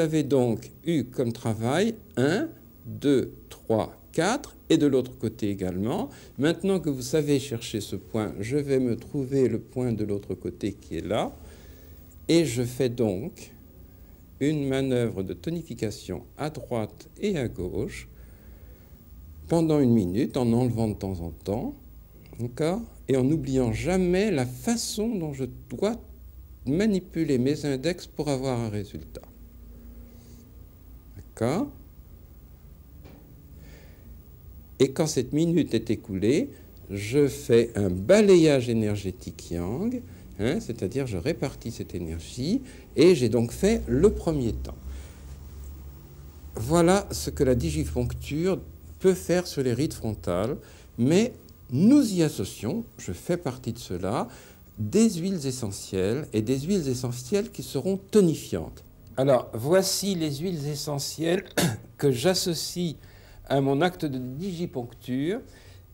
avez donc eu comme travail 1, 2, 3, 4, et de l'autre côté également. Maintenant que vous savez chercher ce point, je vais me trouver le point de l'autre côté qui est là, et je fais donc une manœuvre de tonification à droite et à gauche pendant 1 minute, en enlevant de temps en temps, d'accord, et en n'oubliant jamais la façon dont je dois manipuler mes index pour avoir un résultat. D'accord? Et quand cette minute est écoulée, je fais un balayage énergétique Yang, hein, c'est-à-dire je répartis cette énergie, et j'ai donc fait le premier temps. Voilà ce que la digiponcture peut faire sur les rides frontales, mais nous y associons, je fais partie de cela, des huiles essentielles, et des huiles essentielles qui seront tonifiantes. Alors, voici les huiles essentielles que j'associe à mon acte de digiponcture.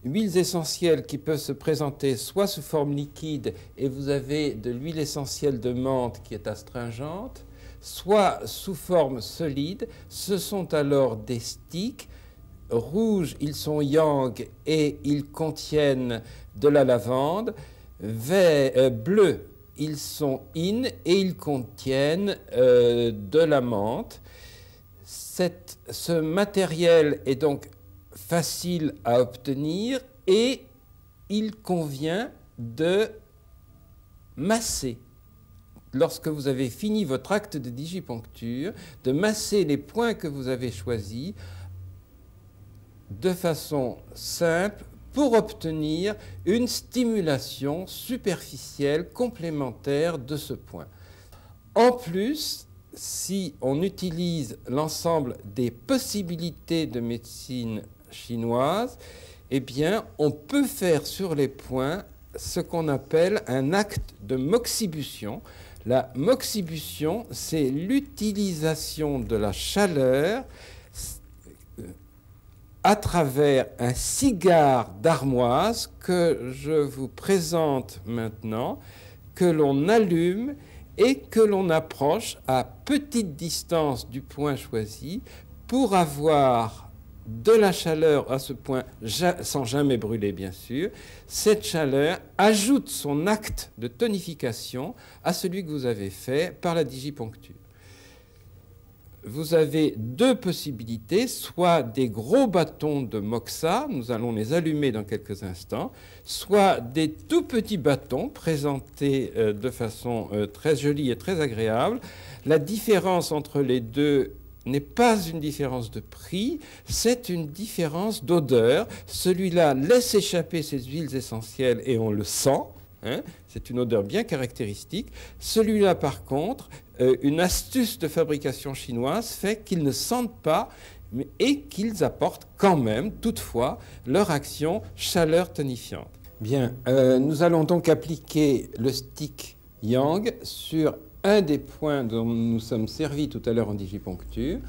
Huiles essentielles qui peuvent se présenter soit sous forme liquide, et vous avez de l'huile essentielle de menthe qui est astringente, soit sous forme solide. Ce sont alors des sticks. Rouges, ils sont yang et ils contiennent de la lavande. Bleus, ils sont yin et ils contiennent de la menthe. Ce matériel est donc facile à obtenir et il convient de masser. Lorsque vous avez fini votre acte de digiponcture, de masser les points que vous avez choisis de façon simple pour obtenir une stimulation superficielle complémentaire de ce point. En plus, si on utilise l'ensemble des possibilités de médecine chinoise, eh bien, on peut faire sur les points ce qu'on appelle un acte de moxibution. La moxibution, c'est l'utilisation de la chaleur à travers un cigare d'armoise que je vous présente maintenant, que l'on allume et que l'on approche à petite distance du point choisi pour avoir de la chaleur à ce point, sans jamais brûler bien sûr. Cette chaleur ajoute son acte de tonification à celui que vous avez fait par la digiponcture. Vous avez deux possibilités, soit des gros bâtons de moxa, nous allons les allumer dans quelques instants, soit des tout petits bâtons présentés de façon très jolie et très agréable. La différence entre les deux n'est pas une différence de prix, c'est une différence d'odeur. Celui-là laisse échapper ses huiles essentielles et on le sent. Hein, c'est une odeur bien caractéristique. Celui-là, par contre, une astuce de fabrication chinoise fait qu'ils ne sentent pas et qu'ils apportent quand même, toutefois, leur action chaleur tonifiante. Bien, nous allons donc appliquer le stick Yang sur un des points dont nous sommes servis tout à l'heure en digiponcture.